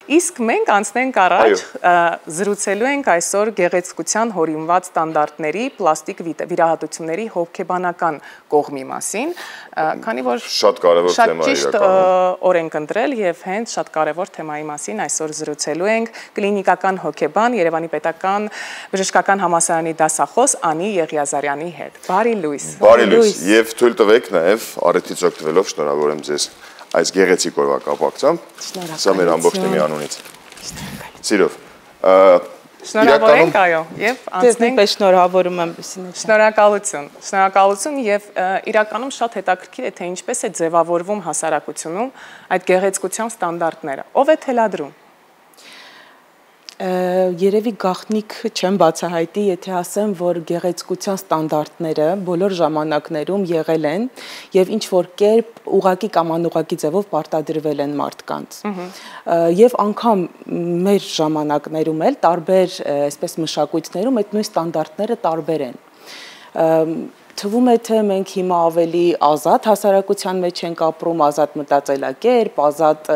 Իսկ մենք անցնենք առաջ զրուցելու ենք այսօր գեղեցկության հորինված ստանդարտների, պլաստիկ վիրահատությունների հոգեբանական կողմի մասին, քանի որ շատ կարևոր թեմա է իրականում։ օր ենք ընտրել եւ հենց շատ կարևոր թեմայի մասին այսօր զրուցելու ենք կլինիկական հոգեբան Երևանի Պետական Բժշկական Համալսարանի դասախոս Անի Եղիազարյանի հետ։ Բարի լույս։ Բարի լույս եւ թույլ տվեք նաեւ առիթից օգտվելով շնորհավորեմ ձեզ այս գեղեցիկ օրվա կապակցությամբ, սա մեր ամբողջ թիմի անունից։ Սիրով։ Շնորհավորենք, այո, եւ անցնենք։ Ես շնորհավորում եմ Լուսինե։ Շնորհակալություն։ Շնորհակալություն եւ իրականում շատ հետաքրքիր է թե ինչպես է ձևավորվում հասարակությունում այդ գեղեցկության ստանդարտները։ Ով է թելադրում։ Երևի գաղտնիք չեմ բացահայտի, եթե ասեմ, որ գեղեցկության ստանդարտները բոլոր ժամանակներում եղել են եւ ինչ որ կերպ ուղակի կամ անուղակի ձևով պարտադրվել են մարդկանց։ Եվ անգամ մեր ժամանակներում էլ տարբեր այսպես մշակույթներում այդ նույն ստանդարտները տարբեր են։ Թվում է թե մենք հիմա ավելի ազատ հասարակության մեջ ենք ապրում, ազատ մտածելակերպ, ազատ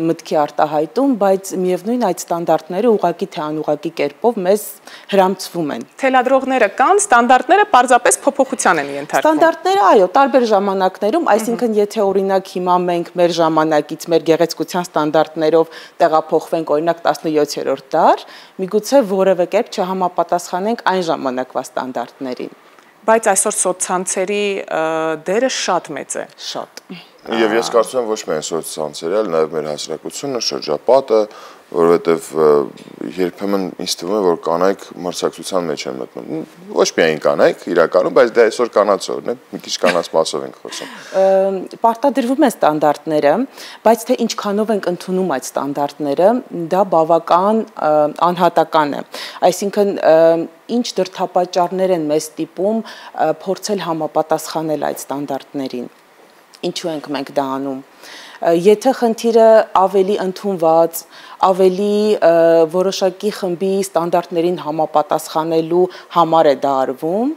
մտքի արտահայտում, բայց միևնույն այդ ստանդարտները ուղղակի թե անուղղակի կերպով մեզ հրամցվում են։ Թելադրողները կան, ստանդարտները պարզապես փոփոխության են ենթարկվում։ Ստանդարտները, այո, տարբեր ժամանակներում, այսինքն եթե օրինակ հիմա մենք մեր ժամանակից մեր գեղեցկության ստանդարտներով տեղափոխվենք օրինակ 17-րդ դար, միգուցե որևէ կերպ չհամապատասխանենք այն ժամանակվա ստանդարտներին։ Բայց այսօր սոցցանցերի դերը շատ մեծ է։ Շատ։ Եվ ես կարծում եմ ոչ միայն սոցցանցերը, այլ նաև մեր հասարակությունը, շրջապատը, որովհետև երբեմն ինձ թվում է, որ կանայք մրցակցության մեջ են մտնում։ Ոչ միայն կանայք իրականում, բայց դա այսօր կանացորն է, մի քիչ կանանց մասով ենք խոսում։ Պարտադրվում են ստանդարտները, բայց թե ինչքանով ենք ընդունում այդ ստանդարտները, դա բավական անհատական է։ Այսինքն ինչ դրդապատճառներ են մեզ ստիպում փորձել համապատասխանել այդ ստանդարտներին։ Ինչու ենք մենք դա անում։ Եթե խնդիրը ավելի ընդունված, ավելի որոշակի խմբի ստանդարտներին համապատասխանելու համար է դա արվում,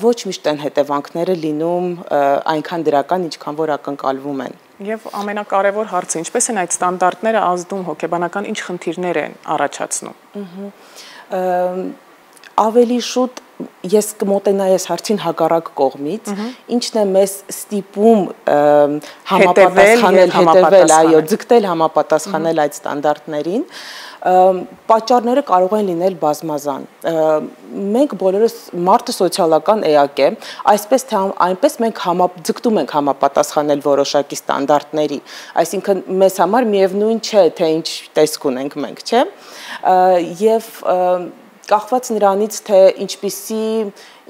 ոչ միշտ են հետևանքները լինում այնքան դրական, ինչքան որ ակնկալվում են։ Եվ ամենակարևոր հարցը, ինչպես են այդ ստանդարտները ազդում հոգեբանական, ինչ խնդիրներ են առաջացնում։ Ավելի շուտ ես կմոտենայի այս հարցին հակառակ կողմից, ինչն է մեզ ստիպում համապատասխանել, հետևել, այո, ձգտել համապատասխանել այդ ստանդարտներին, պատճառները կարող են լինել բազմազան։ Մենք բոլորս մարդը սոցիալական էակ է, այսպես թե այնպես մենք ձգտում ենք համապատասխանել որոշակի ստանդարտների, այսինքն մեզ համար միևնույն չէ, թե ինչ տեսք ունենք մենք, չէ՞։ Եվ կախված նրանից, թե ինչպիսի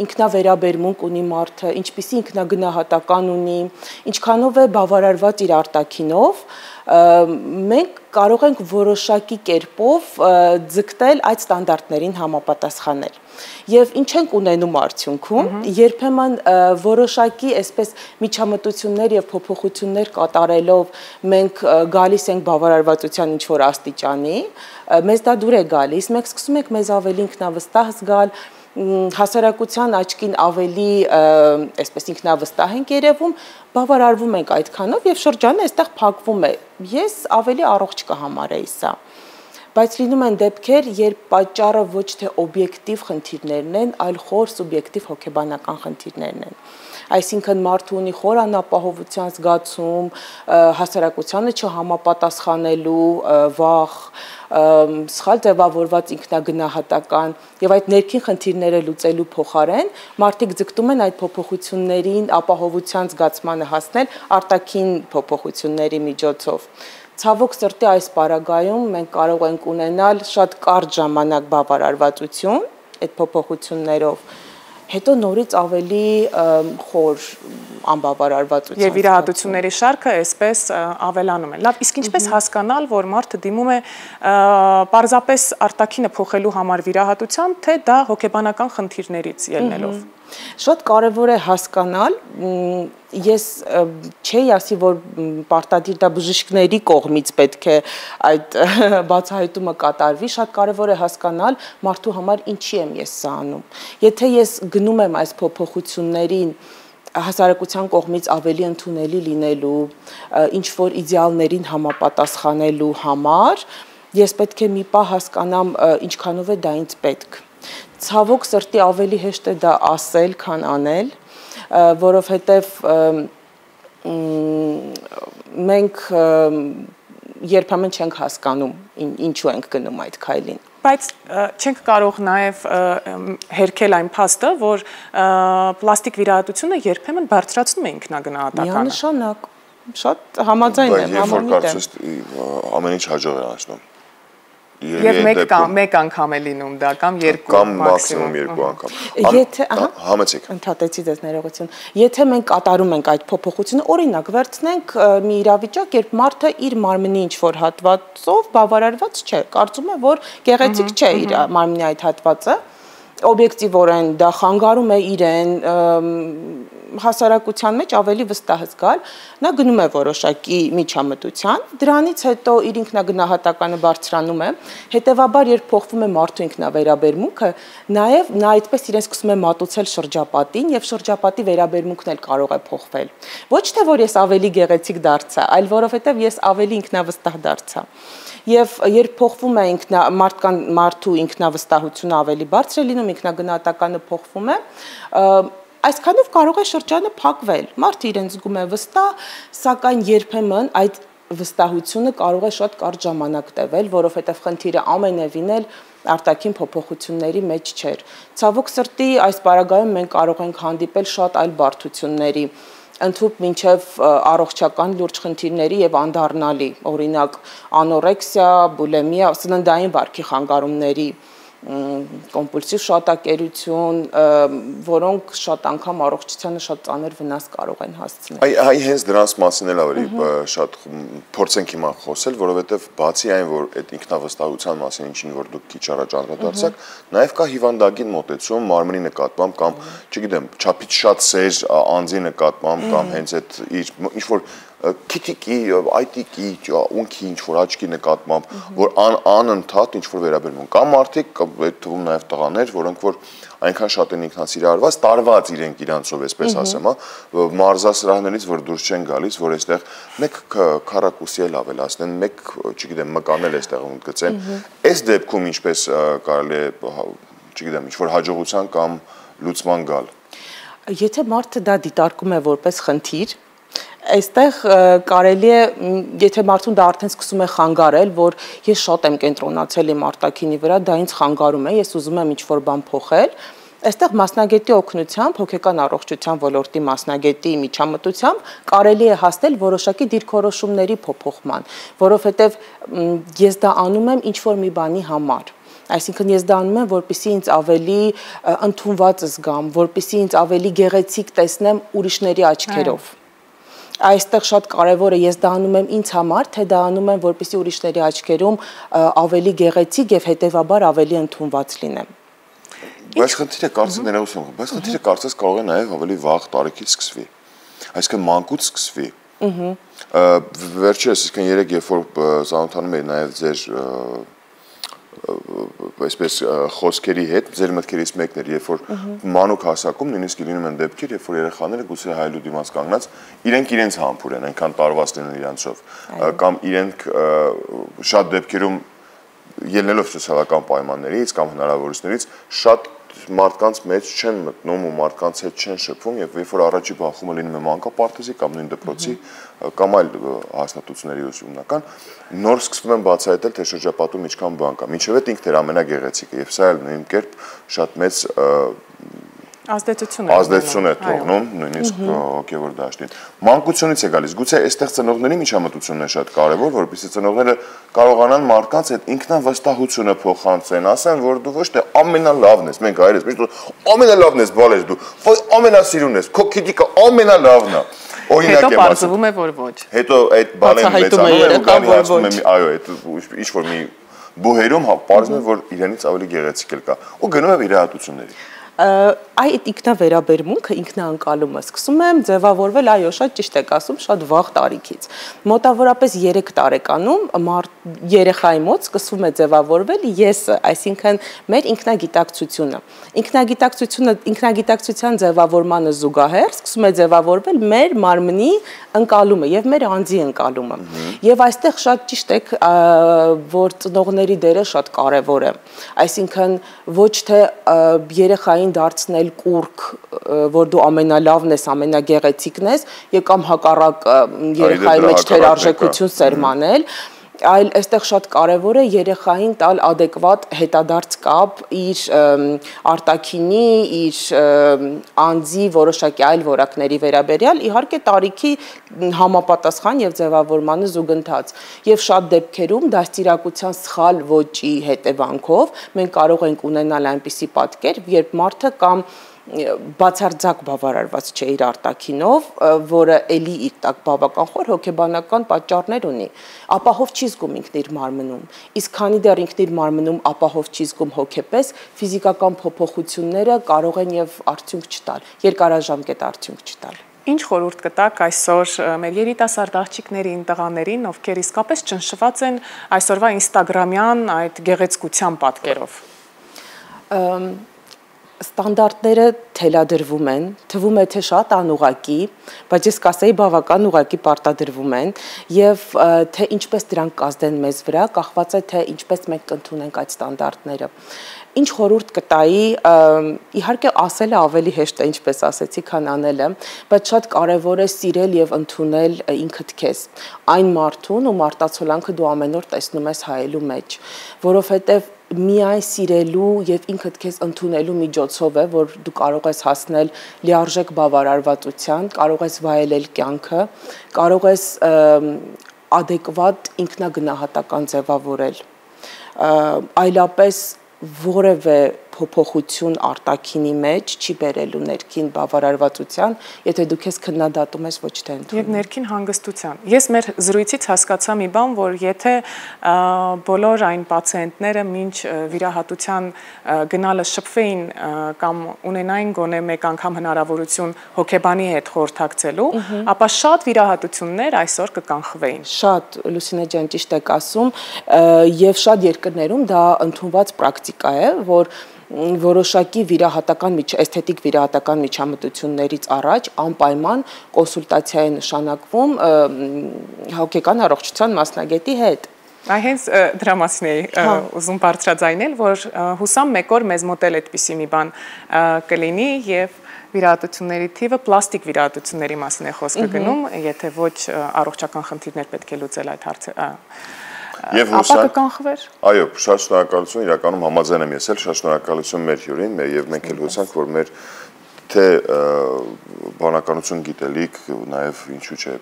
ինքնավերաբերմունք ունի մարդը, ինչպիսի ինքնագնահատական ունի, ինչքանով է բավարարված իր արտաքինով, մենք կարող ենք որոշակի կերպով ձգտել այդ ստանդարտներին համապատասխանել։ Եվ ինչ ենք ունենում արդյունքում, երբեմն որոշակի այսպես միջամտություններ եւ փոփոխություններ կատարելով մենք գալիս ենք բավարարվածության ինչ-որ աստիճանի, մեզ դա դուր է գալիս, մենք սկսում ենք մեզ ավելի ինքնավստահ զգալ, հասարակության աչքին ավելի այսպես ինքնավստահ ենք երևում, բավարարվում ենք այդքանով եւ շրջանը այստեղ փակվում է։ Ես ավելի առողջ կհամարեի սա։ Բայց լինում են դեպքեր, երբ պատճառը ոչ թե օբյեկտիվ խնդիրներն են, այլ խոր սուբյեկտիվ հոգեբանական խնդիրներն են։ Այսինքն մարդը ունի խոր անապահովության զգացում, հասարակությանը չհամապատասխանելու վախ, սխալ ձևավորված ինքնագնահատական եւ այդ ներքին խնդիրները լուծելու փոխարեն մարդիկ ձգտում են այդ փոփոխություններին ապահովության զգացմանը հասնել արտաքին փոփոխությունների միջոցով։ Ցավոք սրտի այս պարագայում մենք կարող ենք ունենալ շատ կարճ ժամանակ բավարարվածություն այդ փոփոխություններով, հետո նորից ավելի խոր անբավարարվածություն։ Եվ վիրահատությունների շարքը այսպես ավելանում է։ Լավ, իսկ ինչպես հասկանալ, որ մարդը դիմում է պարզապես արտաքինը փոխելու համար վիրահատության, թե դա հոգեբանական խնդիրներից ելնելով։ Շատ կարևոր է հասկանալ, ես չէի ասի, որ պարտադիր դա բժիշկների կողմից պետք է այդ բացահայտումը կատարվի, շատ կարևոր է հասկանալ մարդու համար ինչի եմ ես սա անում։ Եթե ես գնում եմ այս փոփոխություններին հասարակության կողմից ավելի ընդունելի լինելու, ինչ որ իդեալներին համապատասխանելու համար ես պետք է մի պահ հասկանամ ինչքանով է դա ինձ պետք։ Ցավոք սրտի ավելի հեշտ է դա ասել, քան անել, որովհետև մենք երբեմն չենք հասկանում ինչու ենք գնում այդ քայլին։ Բայց չենք կարող նաև հերքել այն փաստը, որ պլաստիկ վիրահատությունը երբեմն բարձրացնում է ինքնագնահատականը։ Միանշանակ, շատ համաձայն եմ, համոզմիտ եմ։ Ամեն ինչ հաջող է անցնում։ Եվ մեկ անգամ է լինում դա կամ երկու կամ մաքսիմում երկու անգամ։ Եթե համեցեք։ Ընդհատեցի ձեզ ներողություն։ Եթե մենք կատարում ենք այդ փոփոխությունը, օրինակ վերցնենք մի իրավիճակ, երբ մարդը իր մարմնի ինչ որ հատվածով բավարարված չէ, կարծում է, որ գեղեցիկ չէ իր մարմնի այդ հատվածը, օբյեկտիվորեն դա խանգարում է իրեն հասարակության մեջ ավելի վստահ զգալ, նա գնում է որոշակի միջամտության, դրանից հետո իր ինքնագնահատականը բարձրանում է, հետևաբար երբ փոխվում է մարդու ինքնավերաբերմունքը, նաև նա այդպես իրեն սկսում է մատուցել շրջապատին եւ շրջապատի վերաբերմունքն էլ կարող է փոխվել։ Ոչ թե որ ես ավելի գեղեցիկ դարձա, այլ որովհետեւ ես ավելի ինքնավստահ դարձա։ Եվ երբ փոխվում է մարդու ինքնավստահությունը ավելի բարձր է լինում, ինքնագնահատականը փոխվում է, այսքանով կարող է շրջանը փակվել։ Մարդը իրեն զգում է վստահ, սակայն երբեմն այդ վստահությունը կարող է շատ կարճ ժամանակ տևել, որովհետև խնդիրը ամենևին էլ արտաքին փոփոխությունների մեջ չէր։ Ցավոք սրտի այս պարագայում մենք կարող ենք հանդիպել շատ այլ բարդությունների, ընդհուպ մինչև առողջական լուրջ խնդիրների եւ անդառնալի, օրինակ անորեքսիա, բուլեմիա, սննդային վարքի խանգարումների, կոմպուլսիվ շատակերություն, որոնք շատ անգամ առողջությանը շատ ծանր վնաս կարող են հասցնել։ Այ հենց դրանց մասին էլ ավելի շատ փորձենք հիմա խոսել, որովհետև բացի այն, որ այդ ինքնավստահության մասին ինչին որ դուք քիչ առաջ անդրադարձաք, նաև կա հիվանդագին մոտեցում մարմնի նկատմամբ կամ, չգիտեմ, չափից շատ սեր անձի նկատմամբ կամ հենց այդ ինչ որ քիթիկի, այտիկի, ունքի ինչ որ աչքի նկատմամբ, որ անընդհատ ինչ որ վերաբերվում կա մարդիկ, այդ թվում նաև տղաներ, որոնք որ այնքան շատ են ինքնասիրարված, տարված իրենք իրանցով, այսպես ասեմ, մարզասրահներից որ դուրս չեն գալիս, որ այստեղ մեկ քառակուսի էլ ավելացնեն, մեկ, չգիտեմ, մկանել այստեղ գցեն։ Այս դեպքում ինչպես կարելի է, չգիտեմ, ինչ որ հաջողության կամ լուծման գալ։ Եթե մարդը դա դիտարկում է որպես խնդիր, այստեղ կարելի է, եթե մարդուն դա արդեն սկսում է խանգարել, որ ես շատ եմ կենտրոնացել իմ արտաքինի վրա, դա ինձ խանգարում է, ես ուզում եմ ինչ-որ բան փոխել, այստեղ մասնագետի օգնությամբ, հոգեկան առողջության ոլորտի մասնագետի միջամտությամբ կարելի է հասնել որոշակի դիրքորոշումների փոփոխման, որովհետև ես դա անում եմ ինչ-որ մի բանի համար։ Այսինքն ես դա անում եմ, որպեսզի ինձ ավելի ընդունված զգամ, որպեսզի ինձ ավելի գեղեցիկ տեսնեմ ուրիշների աչքերով։ Այստեղ շատ կարևոր է ես դա անում եմ ինձ համար, թե դա անում եմ, որպեսզի ուրիշների աչքերում ավելի գեղեցիկ եւ հետեւաբար ավելի ընդունված լինեմ։ Բայց խնդիրը կարծես ներողություն, բայց խնդիրը կարծես կարող է նաեւ ավելի վաղ տարիքից սկսվի։ Այսինքն մանկուց սկսվի։ Վերջերս, այսինքն երեք երբ որ ծանոթանում էի նաեւ ձեր այսպես խոսքերի հետ, ձեր մտքերից մեկն էր, երբ որ մանուկ հասակում նույնիսկ լինում են դեպքեր, երբ որ երեխաները գուցե հայելու դիմաց կանգնած իրենք իրենց համբուրեն, այնքան տարված լինեն իրանցով, կամ իրենք շատ դեպքերում ելնելով սոցիալական պայմաններից կամ հնարավորություններից շատ մարդկանց մեջ չեն մտնում ու մարդկանց հետ չեն շփվում եւ երբ որ առաջի բախումը լինում է մանկապարտեզի կամ նույն դպրոցի կամ այլ հաստատությունների ուսումնական նոր սկսվում են բացահայտել թե շրջապատում ինչքան բան կա մինչեւ այդ ինքն էր ամենագեղեցիկը եւ սա էլ նույն կերպ շատ մեծ ազդեցություն է թողնում նույնիսկ հոգեվոր դաշտին մանկությունից է գալիս գուցե այստեղ ծնողների միջամտությունն է շատ կարեւոր որովհետեւ ծնողները կարողանան մարդկանց այդ ինքնավստահությունը փոխանցեն ասեն որ դու ոչ թե ամենալավն ես մենք հայերս միշտ ամենալավն ես բալես դու ամենասիրունն ես քո քիթիկը ամենալավն է օրինակ եմ ասում հետո որ ոչ հետո այդ բանը մեծանում է այո այդ ինչ որ մի բուհերում պարզվում է որ իրենից ավելի գեղեցիկ էլ կա ու գնում է վիրահատությունների Այդ ինքնավերաբերմունքը, ինքնաանկալումը սկսում է ձևավորվել, այո, շատ ճիշտ եք ասում, շատ վաղ տարիքից։ Մոտավորապես 3 տարեկանում երեխայի մոտ սկսում է ձևավորվել եսը, այսինքն մեր ինքնագիտակցությունը։ Ինքնագիտակցության ձևավորմանը զուգահեռ սկսում է ձևավորվել մեր մարմնի ընկալումը եւ մեր անձի ընկալումը։ Եվ այստեղ շատ ճիշտ եք, որ ծնողների դերը շատ կարեւոր է։ Այսինքն ոչ թե երեխային դարձնել կուրք, որ դու ամենալավն ես, ամենագեղեցիկն ես, կամ հակառակ երեխայի մեջ թերարժեքություն սերմանել, այլ այստեղ շատ կարևոր է երեխային տալ adekvat հետադարձ կապ իր արտաքինի, իր անձի որոշակի այլ որակների վերաբերյալ, իհարկե տարիքի համապատասխան եւ ձևավորմանը զուգընթաց։ Եվ շատ դեպքերում դաստիարակության սխալ ոճի հետևանքով մենք կարող ենք ունենալ այնպիսի պատկեր, երբ մարդը կամ բացարձակ բավարարված չէ իր արտաքինով, որը էլի իր տակ բավական խոր հոգեբանական պատճառներ ունի, ապահով չի զգում ինքն իր մարմնում, իսկ քանի դեռ ինքն իր մարմնում ապահով չի զգում հոգեպես, ֆիզիկական փոփոխությունները կարող են եւ արդյունք չտալ, երկարաժամկետ արդյունք չտալ։ Ինչ խորհուրդ կտաք այսօր մեր երիտասարդ աղջիկներին, տղաներին, ովքեր իսկապես ճնշված են այսօրվա ինստագրամյան այդ գեղեցկության պատկերով։ Ստանդարտները թելադրվում են, թվում է թե շատ անուղակի, բայց ես կասեի բավական ուղակի պարտադրվում են եւ թե ինչպես դրանք կազդեն մեզ վրա, կախված է թե ինչպես մենք կընդունենք այդ ստանդարտները։ Ինչ խորհուրդ կտայի, իհարկե ասելը ավելի հեշտ է, ինչպես ասեցի, քան անելը, բայց շատ կարևոր է սիրել եւ ընդունել ինքդ քեզ, այն մարդուն, ում արտացոլանքը դու ամեն օր տեսնում ես հայելու մեջ, որովհետեւ միայն սիրելու եւ ինքդ քեզ ընդունելու միջոցով է, որ դու կարող ես հասնել լիարժեք բավարարվածության, կարող ես վայելել կյանքը, կարող ես adekvat ինքնագնահատական ձևավորել, այլապես որևէ փոփոխություն արտաքինի մեջ չի բերելու ներքին բավարարվածության, եթե դու քեզ քննադատում ես ոչ թե ընդունում։ Եվ ներքին հանգստության։ Ես մեր զրույցից հասկացա մի բան, որ եթե բոլոր այն պացիենտները մինչ վիրահատության գնալը շփվեին կամ ունենային գոնե մեկ անգամ հնարավորություն հոգեբանի հետ խորհրդակցելու, ապա շատ վիրահատություններ այսօր կկանխվեին։ Շատ, Լուսինե ջան, ճիշտ եք ասում, եւ շատ երկրներում դա ընդունված պրակտիկա է, որ որոշակի էսթետիկ վիրահատական միջամտություններից առաջ անպայման կոնսուլտացիա է նշանակվում հոգեկան առողջության մասնագետի հետ։ Հենց դրա մասին էի ուզում բարձրաձայնել, որ հուսամ մեկ օր մեզ մոտ էլ այդպիսի մի բան կլինի եւ վիրահատությունների թիվը պլաստիկ վիրահատությունների մասին է խոսքը գնում, եթե ոչ առողջական խնդիրներ պետք է լուծել այդ հարցը։ Ապա կկանխվեր։ Այո, շատ շնորհակալություն, իրականում համաձայն եմ ես էլ, շատ շնորհակալություն մեր հյուրին, եւ մենք էլ հուսանք, որ մեր թե բանականություն գիտելիք, նաև ինչու՞ չէ,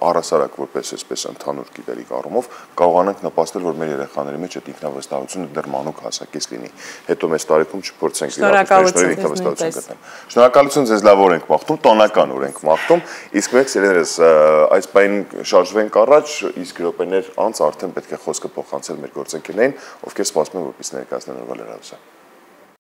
առհասարակ որպես այսպես ընդհանուր գիտելիք առումով կարողանանք նպաստել, որ մեր երեխաների մեջ այդ ինքնավստահությունը դեռ մանուկ հասակից լինի։ Հետո մեծ տարիքում չփորձենք իրականացնել ինքնավստահություն գտնել։ Շնորհակալություն ձեզ, լավ օր ենք մաղթում, տոնական օր ենք մաղթում, իսկ մենք սիրելիներս այս բանին շարժվենք առաջ, իսկ րոպեներ անց արդեն պետք է խոսքը փոխանցել մեր գործընկերներին, ովքեր սպասում են, որպես ներկայացնեն օրվա լրատվությունը։